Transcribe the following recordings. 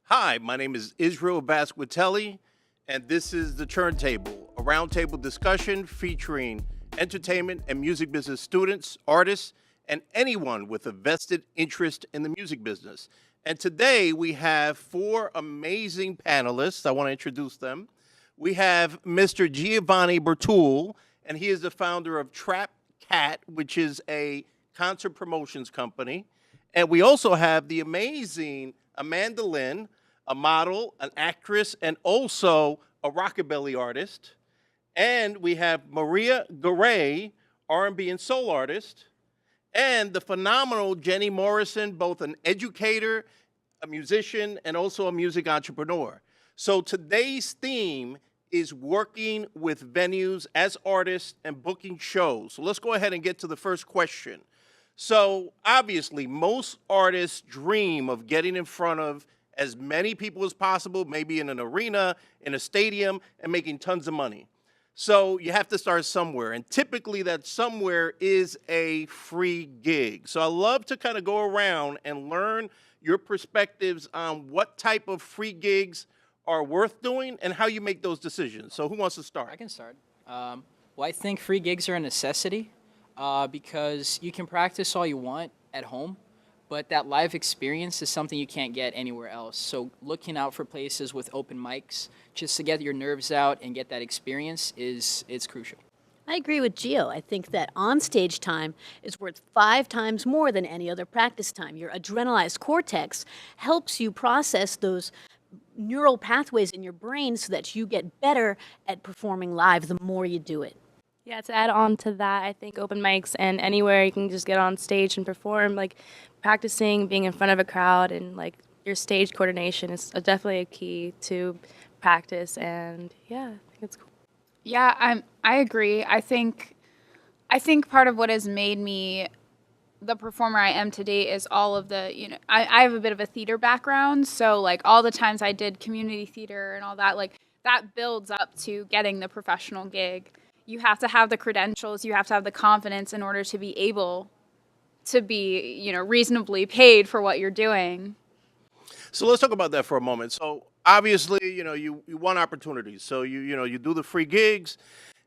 Hi, my name is Israel Vasquitelli, and this is the Turntable, a roundtable discussion featuring entertainment and music business students, artists, and anyone with a vested interest in the music business. And today we have four amazing panelists. I want to introduce them. We have Mr. Giovanni Bertul, and he is the founder of Trap Cat, which is a concert promotions company. And we also have the amazing Amanda Lynn, a model, an actress, and also a rockabilly artist. And we have Maria Garay, R&B and soul artist, and the phenomenal Jenny Morrison, both an educator, a musician, and also a music entrepreneur. So today's theme is working with venues as artists and booking shows. So let's go ahead and get to the first question. So obviously, most artists dream of getting in front of as many people as possible, maybe in an arena, in a stadium, and making tons of money. So you have to start somewhere, and typically that somewhere is a free gig. So I love to kind of go around and learn your perspectives on what type of free gigs are worth doing and how you make those decisions. So who wants to start? I can start. Well, I think free gigs are a necessity because you can practice all you want at home, but that live experience is something you can't get anywhere else. So looking out for places with open mics just to get your nerves out and get that experience it's crucial. I agree with Gio. I think that on-stage time is worth 5 times more than any other practice time. Your adrenalized cortex helps you process those neural pathways in your brain so that you get better at performing live the more you do it. Yeah, to add on to that, I think open mics and anywhere you can just get on stage and perform, like practicing being in front of a crowd and like your stage coordination is definitely a key to practice, and yeah, I think it's cool. Yeah, I agree. I think part of what has made me the performer I am today is all of the, I have a bit of a theater background, so like all the times I did community theater and all that, like that builds up to getting the professional gig. You have to have the credentials, you have to have the confidence in order to be able to be, reasonably paid for what you're doing. So let's talk about that for a moment. So obviously, you want opportunities. So you do the free gigs,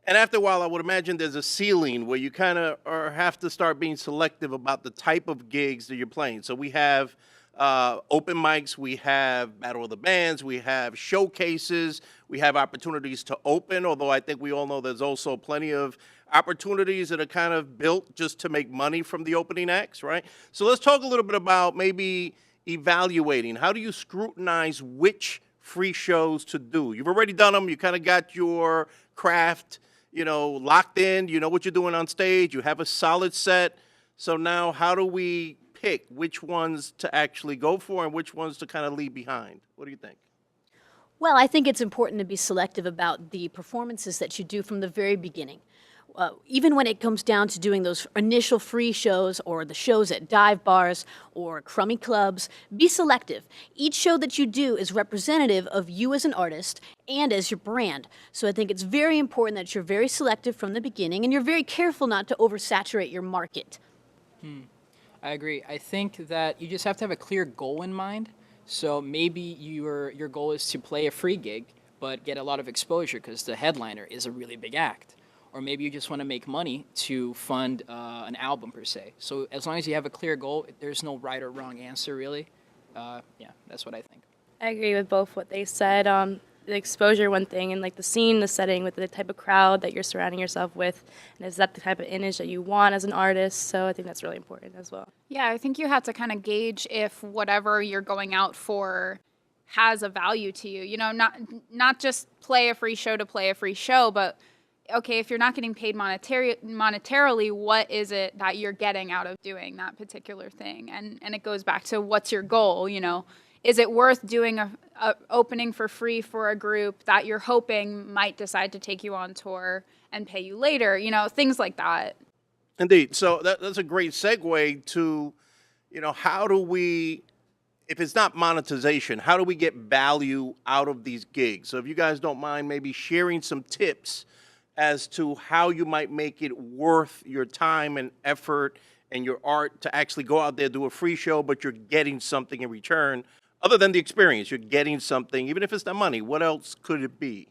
and after a while, I would imagine there's a ceiling where you kind of have to start being selective about the type of gigs that you're playing. So we have open mics, we have Battle of the Bands, we have showcases, we have opportunities to open, although I think we all know there's also plenty of opportunities that are kind of built just to make money from the opening acts, right? So let's talk a little bit about maybe evaluating. How do you scrutinize which free shows to do? You've already done them, you kind of got your craft, locked in, you know what you're doing on stage, you have a solid set. So now how do we pick which ones to actually go for and which ones to kind of leave behind? What do you think? Well, I think it's important to be selective about the performances that you do from the very beginning. Even when it comes down to doing those initial free shows or the shows at dive bars or crummy clubs, be selective. Each show that you do is representative of you as an artist and as your brand. So I think it's very important that you're very selective from the beginning and you're very careful not to oversaturate your market. I agree. I think that you just have to have a clear goal in mind. So maybe your goal is to play a free gig, but get a lot of exposure because the headliner is a really big act. Or maybe you just want to make money to fund an album per se. So as long as you have a clear goal, there's no right or wrong answer really. Yeah, that's what I think. I agree with both what they said. The exposure, one thing, and like the scene, the setting, with the type of crowd that you're surrounding yourself with, and is that the type of image that you want as an artist? So I think that's really important as well. Yeah, I think you have to kind of gauge if whatever you're going out for has a value to you. Not just play a free show to play a free show, but okay, if you're not getting paid monetarily, what is it that you're getting out of doing that particular thing? And it goes back to what's your goal, Is it worth doing a opening for free for a group that you're hoping might decide to take you on tour and pay you later? Things like that. Indeed. So that's a great segue to, how do we, if it's not monetization, how do we get value out of these gigs? So if you guys don't mind maybe sharing some tips as to how you might make it worth your time and effort and your art to actually go out there, do a free show, but you're getting something in return. Other than the experience, you're getting something, even if it's not money. What else could it be?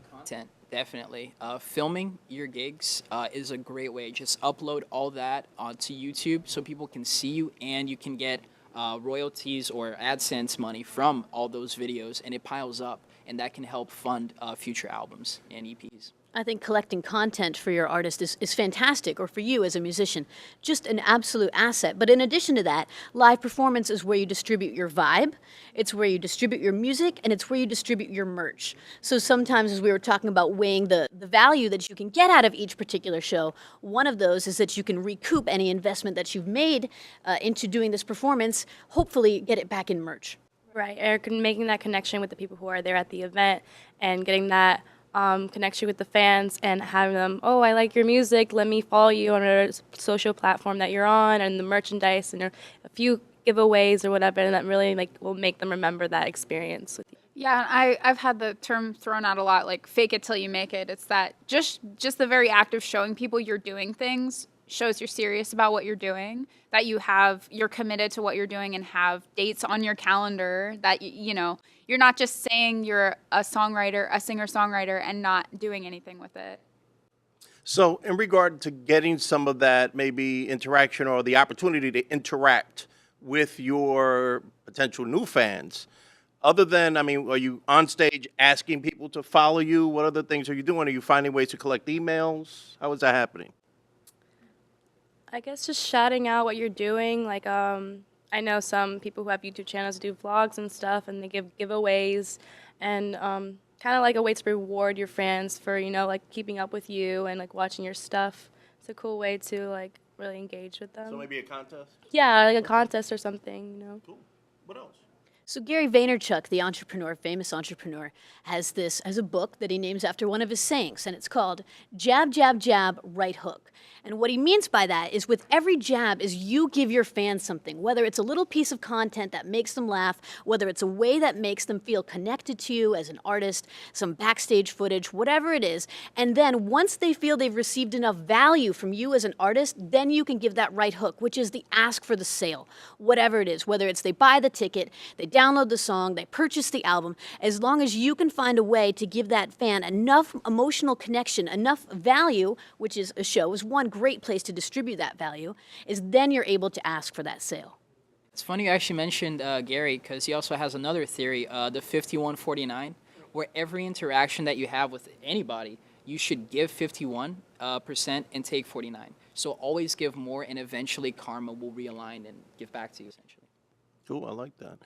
Content, definitely. Filming your gigs is a great way. Just upload all that onto YouTube so people can see you, and you can get royalties or AdSense money from all those videos, and it piles up, and that can help fund future albums and EPs. I think collecting content for your artist is fantastic, or for you as a musician, just an absolute asset. But in addition to that, live performance is where you distribute your vibe, it's where you distribute your music, and it's where you distribute your merch. So sometimes, as we were talking about weighing the value that you can get out of each particular show, one of those is that you can recoup any investment that you've made into doing this performance, hopefully get it back in merch. Right, Eric, and making that connection with the people who are there at the event and getting that connection with the fans and having them, oh, I like your music, let me follow you on a social platform that you're on, and the merchandise and a few giveaways or whatever, and that really will make them remember that experience with you. Yeah, I've had the term thrown out a lot, like fake it till you make it. It's that just the very act of showing people you're doing things shows you're serious about what you're doing, that you're committed to what you're doing and have dates on your calendar, that you're not just saying you're a singer-songwriter and not doing anything with it. So in regard to getting some of that maybe interaction or the opportunity to interact with your potential new fans, other than, are you on stage asking people to follow you? What other things are you doing? Are you finding ways to collect emails? How is that happening? I guess just shouting out what you're doing. I know some people who have YouTube channels do vlogs and stuff, and they give giveaways, and kind of like a way to reward your fans for keeping up with you and watching your stuff. It's a cool way to really engage with them. So maybe a contest? Yeah, like a contest or something. Cool. What else? So Gary Vaynerchuk, the entrepreneur, famous entrepreneur, has a book that he names after one of his sayings, and it's called Jab, Jab, Jab, Right Hook. And what he means by that is with every jab is you give your fans something, whether it's a little piece of content that makes them laugh, whether it's a way that makes them feel connected to you as an artist, some backstage footage, whatever it is. And then once they feel they've received enough value from you as an artist, then you can give that right hook, which is the ask for the sale, whatever it is, whether it's they buy the ticket, they download the song, they purchase the album. As long as you can find a way to give that fan enough emotional connection, enough value, which is a show, is one great place to distribute that value, is then you're able to ask for that sale. It's funny you actually mentioned Gary, because he also has another theory, the 51-49, where every interaction that you have with anybody, you should give 51% and take 49. So always give more, and eventually karma will realign and give back to you, essentially. Cool, I like that.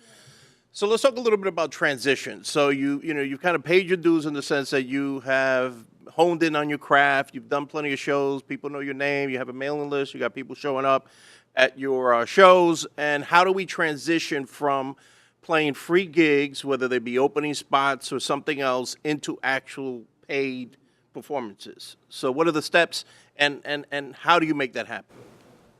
So let's talk a little bit about transition. So you've kind of paid your dues in the sense that you have honed in on your craft. You've done plenty of shows. People know your name. You have a mailing list. You got people showing up at your shows. And how do we transition from playing free gigs, whether they be opening spots or something else, into actual paid performances? So what are the steps, and how do you make that happen?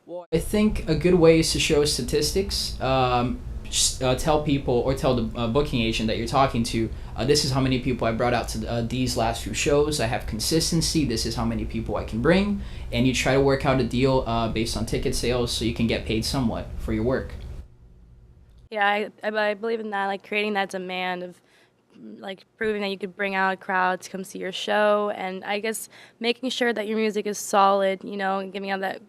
Well, I think a good way is to show statistics. Tell people, or tell the booking agent that you're talking to, this is how many people I brought out to these last few shows. I have consistency. This is how many people I can bring. And you try to work out a deal based on ticket sales so you can get paid somewhat for your work. Yeah, I believe in that, creating that demand of proving that you could bring out a crowd to come see your show, and I guess making sure that your music is solid, and giving out that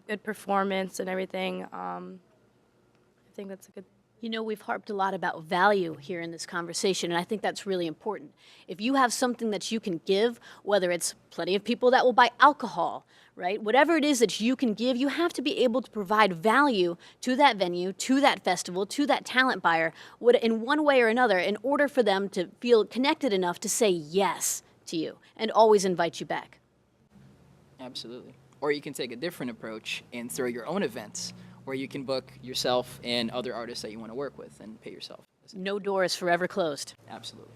good performance and everything. I think that's a good. We've harped a lot about value here in this conversation, and I think that's really important. If you have something that you can give, whether it's plenty of people that will buy alcohol, right? Whatever it is that you can give, you have to be able to provide value to that venue, to that festival, to that talent buyer, in one way or another, in order for them to feel connected enough to say yes to you and always invite you back. Absolutely. Or you can take a different approach and throw your own events, where you can book yourself and other artists that you want to work with and pay yourself. No door is forever closed. Absolutely.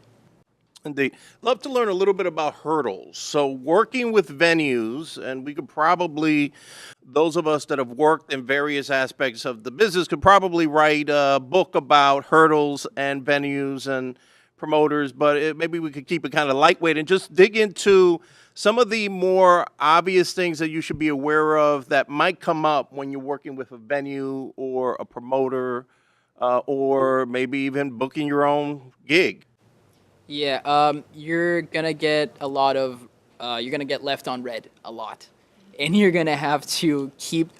Indeed. Love to learn a little bit about hurdles. So working with venues, and we could probably, those of us that have worked in various aspects of the business could probably write a book about hurdles and venues and promoters, but maybe we could keep it kind of lightweight and just dig into some of the more obvious things that you should be aware of that might come up when you're working with a venue or a promoter or maybe even booking your own gig? Yeah, you're gonna get a lot of, you're gonna get left on red a lot, and you're gonna have to keep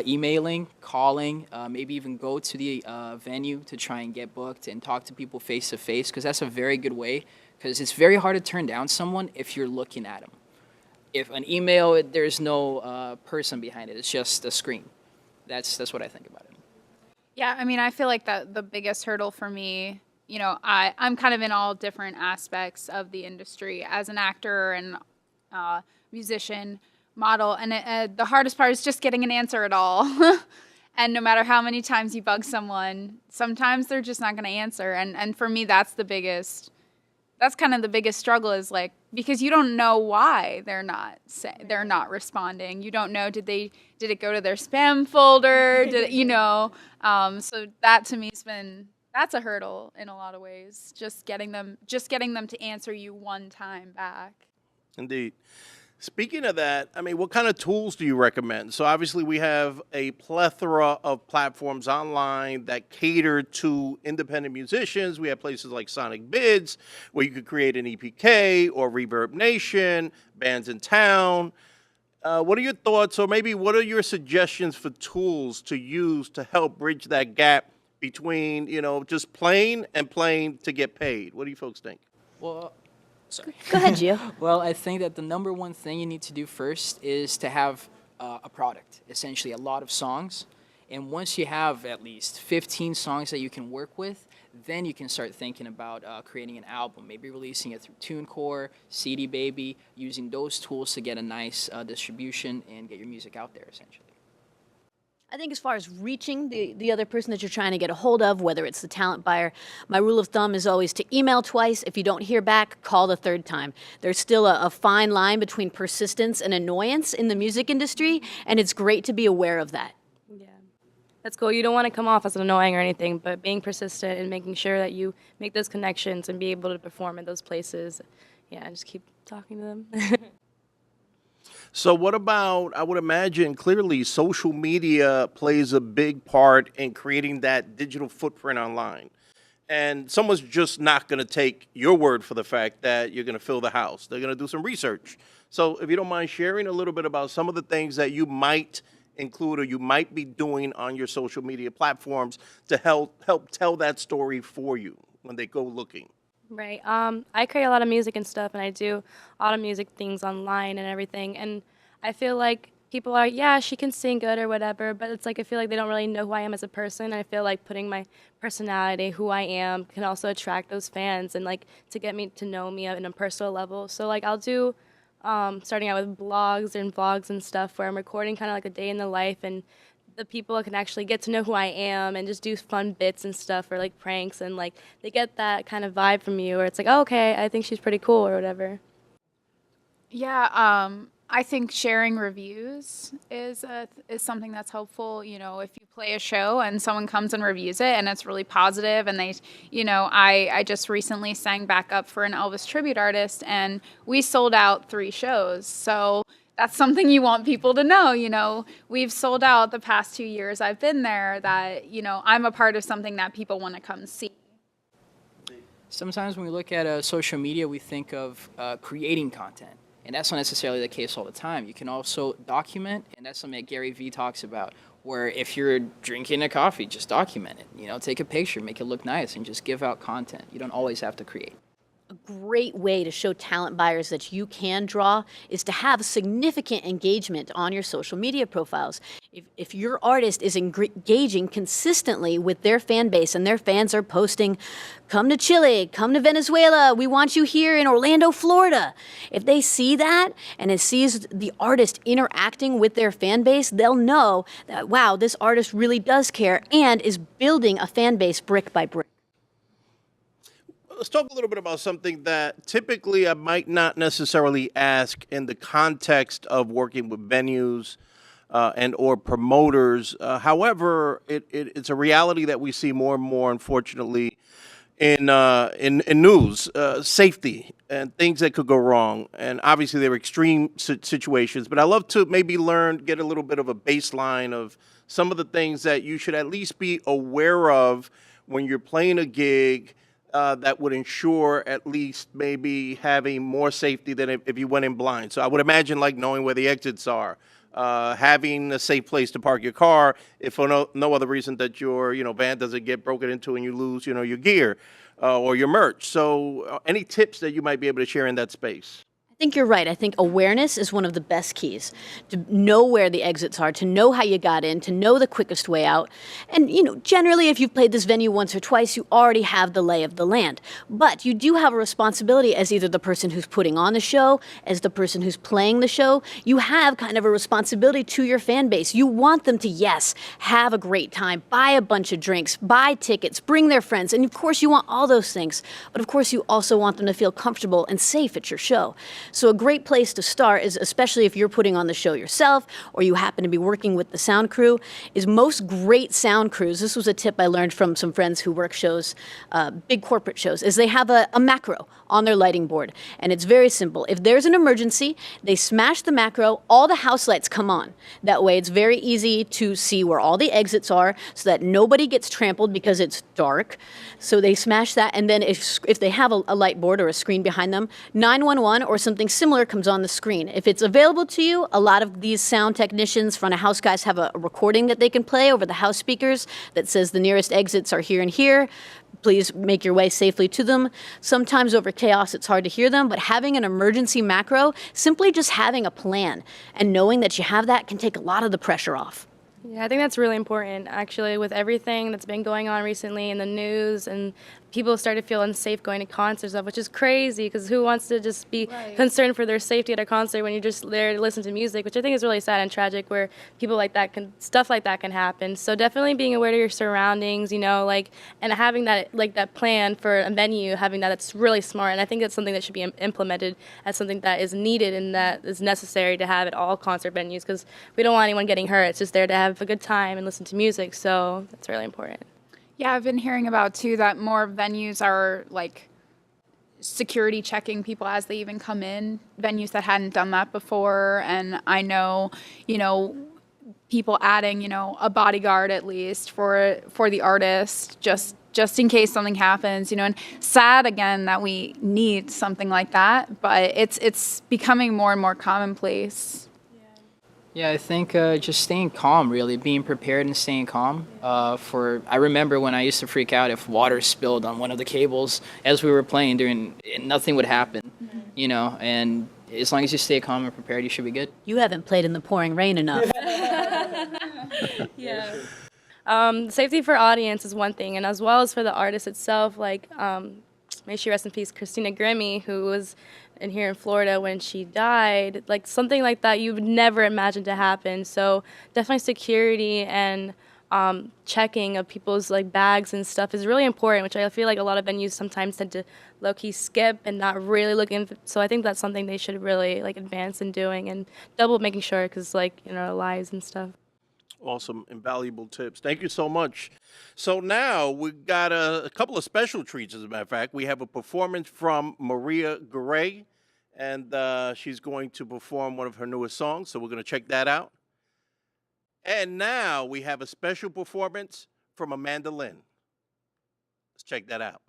emailing, calling, maybe even go to the venue to try and get booked and talk to people face to face, because that's a very good way. Because it's very hard to turn down someone if you're looking at them. If an email, there's no person behind it; it's just a screen. That's what I think about it. Yeah, I mean, I feel like that the biggest hurdle for me, I'm kind of in all different aspects of the industry as an actor and musician, model, and the hardest part is just getting an answer at all. And no matter how many times you bug someone, sometimes they're just not going to answer. And for me, that's kind of the biggest struggle, is like, because you don't know why they're not responding. You don't know, did it go to their spam folder? So that to me that's a hurdle in a lot of ways. Just getting them to answer you one time back. Indeed. Speaking of that, I mean, what kind of tools do you recommend? So obviously we have a plethora of platforms online that cater to independent musicians. We have places like Sonic Bids, where you could create an EPK, or Reverb Nation, Bands in Town. What are your thoughts, or maybe what are your suggestions for tools to use to help bridge that gap between, just playing and playing to get paid? What do you folks think? Well, sorry. Go ahead, Gio. Well, I think that the number one thing you need to do first is to have a product, essentially a lot of songs. And once you have at least 15 songs that you can work with, then you can start thinking about creating an album, maybe releasing it through TuneCore, CD Baby, using those tools to get a nice distribution and get your music out there, essentially. I think as far as reaching the other person that you're trying to get a hold of, whether it's the talent buyer, my rule of thumb is always to email twice. If you don't hear back, call the third time. There's still a fine line between persistence and annoyance in the music industry, and it's great to be aware of that. Yeah, that's cool. You don't want to come off as annoying or anything, but being persistent and making sure that you make those connections and be able to perform in those places. Yeah, just keep talking to them. So what about, I would imagine clearly social media plays a big part in creating that digital footprint online. And someone's just not going to take your word for the fact that you're going to fill the house. They're going to do some research. So if you don't mind sharing a little bit about some of the things that you might include or you might be doing on your social media platforms to help tell that story for you when they go looking. Right. I create a lot of music and stuff, and I do a lot of music things online and everything. And I feel like people are, yeah, she can sing good or whatever, but it's like I feel like they don't really know who I am as a person. I feel like putting my personality, who I am, can also attract those fans and like to get me to know me on a personal level. So like I'll do starting out with blogs and vlogs and stuff where I'm recording kind of like a day in the life, and the people can actually get to know who I am and just do fun bits and stuff or like pranks, and like they get that kind of vibe from you where it's like, oh, okay, I think she's pretty cool or whatever. Yeah, I think sharing reviews is something that's helpful. If you play a show and someone comes and reviews it and it's really positive, and they, I just recently sang backup for an Elvis tribute artist, and we sold out 3 shows. So that's something you want people to know. We've sold out the past 2 years I've been there, that, I'm a part of something that people want to come see. Sometimes when we look at social media, we think of creating content. And that's not necessarily the case all the time. You can also document, and that's something that Gary Vee talks about, where if you're drinking a coffee, just document it. Take a picture, make it look nice, and just give out content. You don't always have to create. A great way to show talent buyers that you can draw is to have significant engagement on your social media profiles. If your artist is engaging consistently with their fan base and their fans are posting, come to Chile, come to Venezuela, we want you here in Orlando, Florida. If they see that and it sees the artist interacting with their fan base, they'll know that, wow, this artist really does care and is building a fan base brick by brick. Let's talk a little bit about something that typically I might not necessarily ask in the context of working with venues and or promoters. However, it's a reality that we see more and more, unfortunately, in news, safety and things that could go wrong. And obviously there are extreme situations, but I love to maybe get a little bit of a baseline of some of the things that you should at least be aware of when you're playing a gig that would ensure at least maybe having more safety than if you went in blind. So I would imagine like knowing where the exits are, having a safe place to park your car if for no other reason that your van doesn't get broken into and you lose your gear or your merch. So any tips that you might be able to share in that space? I think you're right. I think awareness is one of the best keys to know where the exits are, to know how you got in, to know the quickest way out. And, generally, if you've played this venue once or twice, you already have the lay of the land. But you do have a responsibility as either the person who's putting on the show, as the person who's playing the show. You have kind of a responsibility to your fan base. You want them to, yes, have a great time, buy a bunch of drinks, buy tickets, bring their friends. And, of course, you want all those things. But, of course, you also want them to feel comfortable and safe at your show. So a great place to start is, especially if you're putting on the show yourself or you happen to be working with the sound crew, is most great sound crews, this was a tip I learned from some friends who work shows, big corporate shows, is they have a macro on their lighting board. And it's very simple. If there's an emergency, they smash the macro, all the house lights come on. That way it's very easy to see where all the exits are so that nobody gets trampled because it's dark. So they smash that, and then if they have a light board or a screen behind them, 911 or something similar comes on the screen. If it's available to you, a lot of these sound technicians, front of house guys, have a recording that they can play over the house speakers that says the nearest exits are here and here. Please make your way safely to them. Sometimes over chaos, it's hard to hear them, but having an emergency macro, simply just having a plan and knowing that you have that can take a lot of the pressure off. Yeah, I think that's really important, actually, with everything that's been going on recently in the news, and people start to feel unsafe going to concerts, which is crazy, because who wants to just be concerned for their safety at a concert when you're just there to listen to music, which I think is really sad and tragic, where stuff like that can happen. So definitely being aware of your surroundings, and having that plan for a venue, having that's really smart, and I think that's something that should be implemented as something that is needed and that is necessary to have at all concert venues, because we don't want anyone getting hurt. It's just there to have a good time and listen to music, so that's really important. Yeah, I've been hearing about, too, that more venues are, security checking people as they even come in, venues that hadn't done that before. And I know, people adding, a bodyguard at least for the artist, just in case something happens, and sad, again, that we need something like that. But it's becoming more and more commonplace. Yeah, I think just staying calm, really, being prepared and staying calm. I remember when I used to freak out if water spilled on one of the cables as we were playing, nothing would happen, and as long as you stay calm and prepared, you should be good. You haven't played in the pouring rain enough. Yeah. Safety for audience is one thing, and as well as for the artist itself, may she rest in peace, Christina Grimmie, who was here in Florida when she died, something like that you would never imagine to happen. So definitely security and checking of people's bags and stuff is really important, which I feel like a lot of venues sometimes tend to low-key skip and not really look in. So I think that's something they should really advance in doing and double making sure, because lives and stuff. Awesome, invaluable tips. Thank you so much. So now we've got a couple of special treats, as a matter of fact. We have a performance from Maria Garay, and she's going to perform one of her newest songs, so we're going to check that out. And now we have a special performance from Amanda Lynn. Let's check that out.